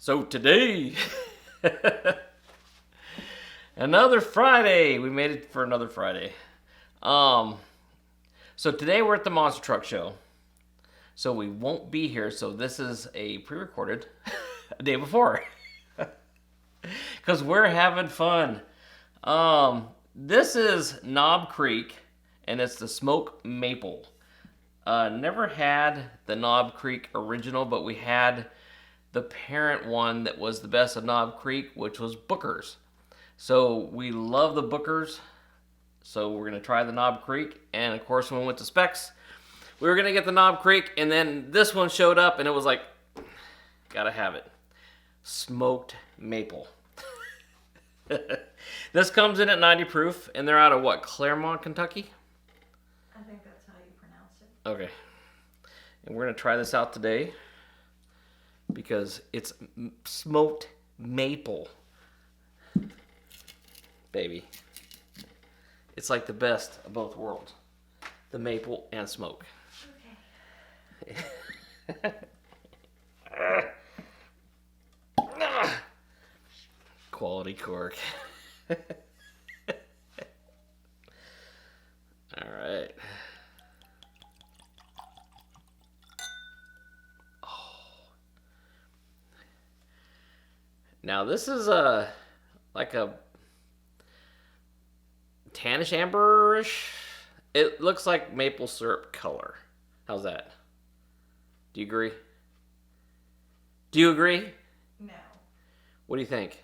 So today, another Friday. We made it for another Friday. Um, so today we're at the Monster Truck Show. So we won't be here. So this is a pre-recorded a day before. Because we're having fun. This is Knob Creek, and it's the smoked maple. Never had the Knob Creek original, but we had the parent one that was the best of Knob Creek, which was Booker's. So we love the Booker's. So we're going to try the Knob Creek. And of course, when we went to Specs, we were going to get the Knob Creek. And then this one showed up and it was like, gotta have it. Smoked maple. This comes in at 90 proof. And they're out of what? Claremont, Kentucky? I think that's how you pronounce it. Okay. And we're going to try this out today, because it's smoked maple, baby. It's like the best of both worlds, the maple and smoke. Okay. Quality cork. All right. Now this is like a tannish amberish. It looks like maple syrup color. How's that? Do you agree? Do you agree? No. What do you think?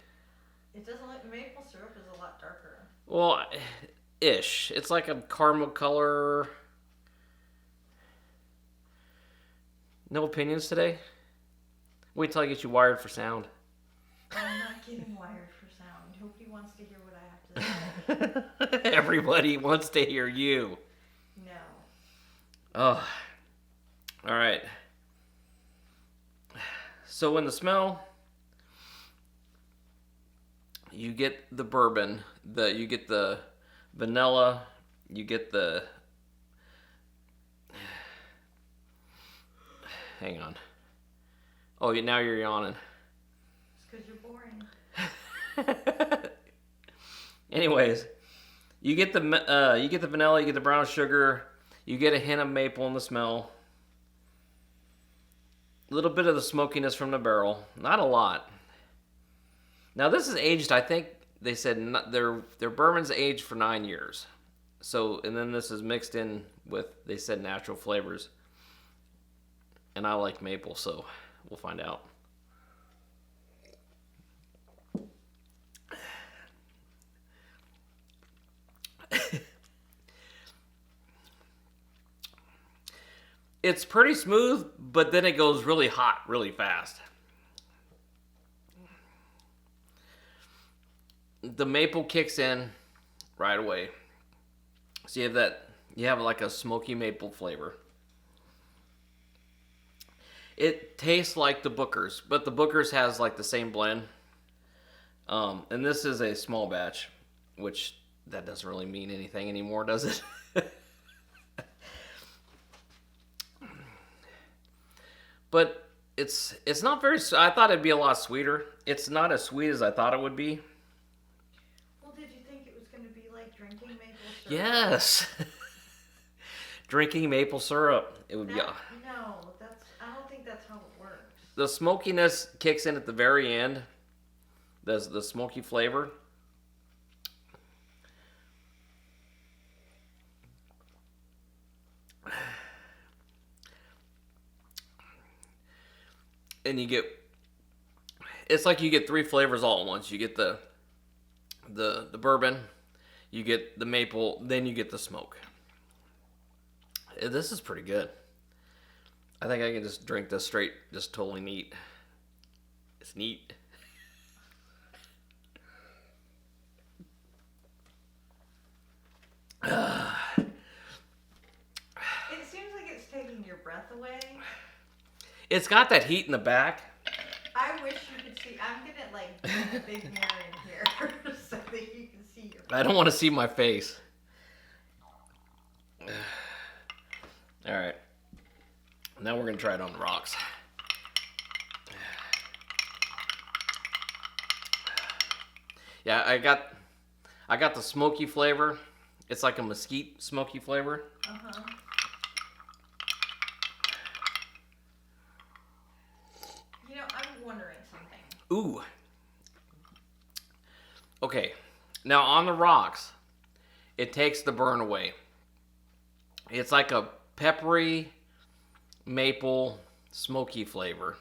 It doesn't look, maple syrup is a lot darker. Well, ish. It's like a caramel color. No opinions today? Wait till I get you wired for sound. I'm not getting wired for sound. Nobody wants to hear what I have to say. Everybody wants to hear you. No. Oh. All right. So in the smell, you get the bourbon, you get the vanilla, you get the... Hang on. Oh, now you're yawning. It's because you're boring. Anyways, you get the vanilla, you get the brown sugar, you get a hint of maple in the smell. A little bit of the smokiness from the barrel, not a lot. Now this is aged, I think they said their bourbon's aged for 9 years. So, and then this is mixed in with, they said, natural flavors. And I like maple, so we'll find out. It's pretty smooth, but then it goes really hot really fast. The maple kicks in right away. So you have like a smoky maple flavor. It tastes like the Booker's, but the Booker's has like the same blend. And this is a small batch, which that doesn't really mean anything anymore, does it? But it's not very... I thought it'd be a lot sweeter. It's not as sweet as I thought it would be. Well, did you think it was going to be like drinking maple syrup? Yes. Drinking maple syrup. It would be... No, I don't think that's how it works. The smokiness kicks in at the very end. The smoky flavor. And you get... It's like you get 3 flavors all at once. You get the bourbon, you get the maple, then you get the smoke. This is pretty good. I think I can just drink this straight, just totally neat. It's neat. It seems like it's taking your breath away. It's got that heat in the back. I wish you could see. I'm going to like bring a big mirror in here so that you can see your face. I don't want to see my face. All right. Now we're going to try it on the rocks. Yeah, I got the smoky flavor. It's like a mesquite smoky flavor. Uh-huh. You know, I'm wondering something. Ooh. Okay. Now on the rocks, it takes the burn away. It's like a peppery maple smoky flavor.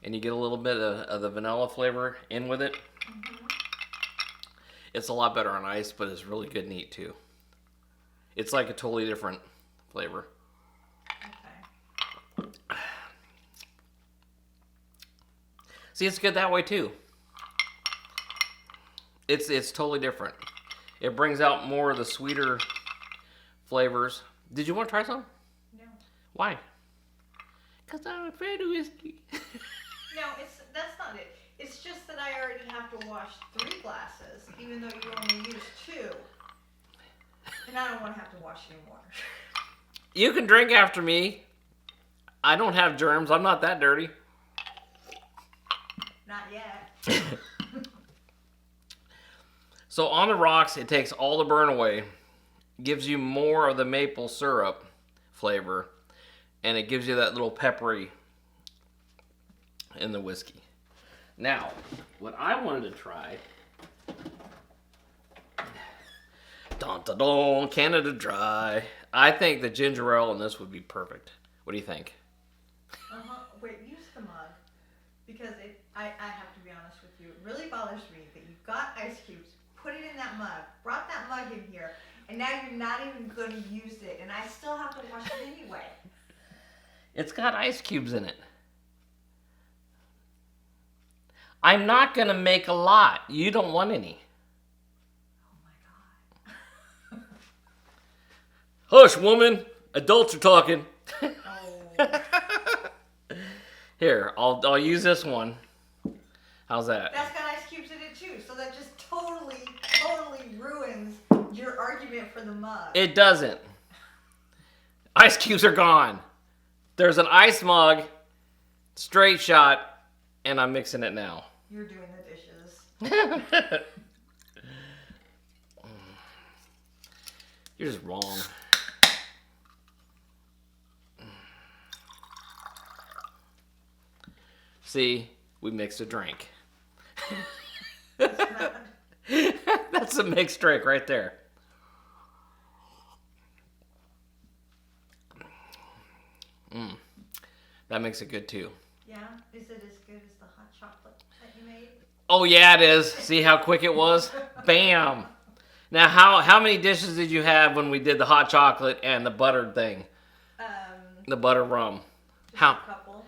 And you get a little bit of the vanilla flavor in with it. Mm-hmm. It's a lot better on ice, but it's really good and eat too. It's like a totally different flavor. Okay. See, it's good that way too. It's totally different. It brings out more of the sweeter flavors. Did you want to try some? No. Why? Because I'm afraid of whiskey. No, that's not it. It's just that I already have to wash 3 glasses, even though you only use 2. And I don't want to have to wash anymore. You can drink after me. I don't have germs. I'm not that dirty. Not yet. So on the rocks, it takes all the burn away, gives you more of the maple syrup flavor, and it gives you that little peppery in the whiskey. Now, what I wanted to try, dun dun dun, Canada Dry. I think the ginger ale in this would be perfect. What do you think? Wait, use the mug. Because I have to be honest with you, it really bothers me that you've got ice cubes, put it in that mug, brought that mug in here, and now you're not even going to use it, and I still have to wash it anyway. It's got ice cubes in it. I'm not going to make a lot. You don't want any. Oh my god. Hush, woman. Adults are talking. Oh. Here, I'll use this one. How's that? That's got ice cubes in it too, so that just totally ruins your argument for the mug. It doesn't. Ice cubes are gone. There's an ice mug, straight shot, and I'm mixing it now. You're doing the dishes. You're just wrong. See, we mixed a drink. That's a mixed drink right there. That makes it good too. Yeah? Is it as good as the hot chocolate that you made? Oh yeah, it is. See how quick it was? Bam! Now, how many dishes did you have when we did the hot chocolate and the buttered thing? The butter rum. How? A couple.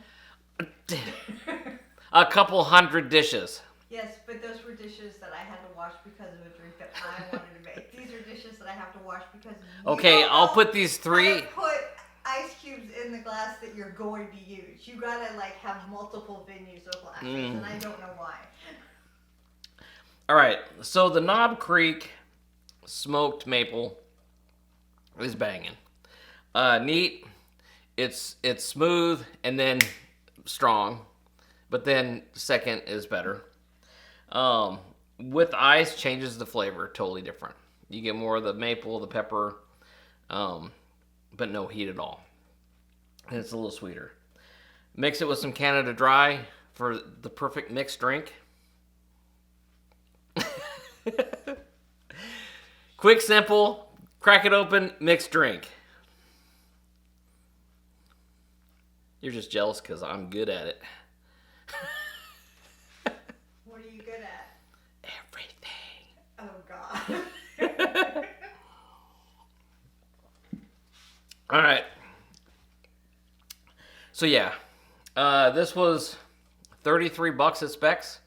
A couple hundred dishes. Yes, but those were dishes that I had to wash because of a drink that I wanted to make. These are dishes that I have to wash because Okay, I'll put these 3. how to put ice cubes in the glass that you're going to use. You gotta have multiple venues of glasses, and I don't know why. All right, so the Knob Creek smoked maple is banging. Neat. It's smooth and then strong, but then second is better. With ice changes the flavor, totally different. You get more of the maple, the pepper, but no heat at all. And it's a little sweeter. Mix it with some Canada Dry for the perfect mixed drink. Quick, simple, crack it open, mixed drink. You're just jealous because I'm good at it. What are you good at? Everything. Oh, God. All right. So yeah, this was $33 at Specs.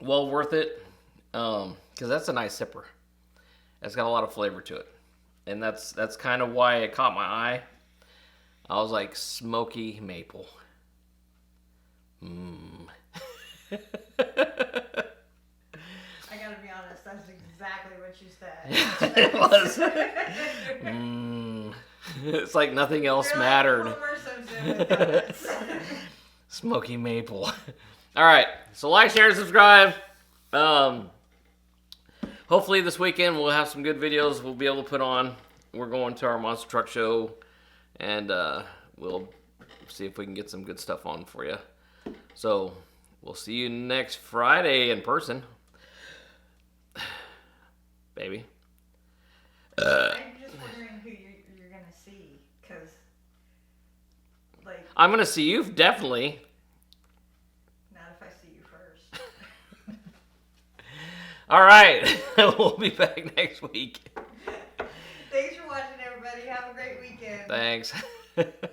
Well worth it, because that's a nice sipper. It's got a lot of flavor to it, and that's kind of why it caught my eye. I was like, smoky maple. I gotta be honest, that's exactly what you said. It was. It's like nothing else You're mattered. like Homer Simpson with donuts. Smoky maple. All right, so like, share, and subscribe. Hopefully this weekend we'll have some good videos we'll be able to put on. We're going to our monster truck show, and we'll see if we can get some good stuff on for you. So we'll see you next Friday in person, baby. I'm just wondering who you're gonna see, cause like I'm gonna see you definitely. not if I see you first. All right, we'll be back next week. Thanks for watching, everybody. Have a great weekend. Thanks.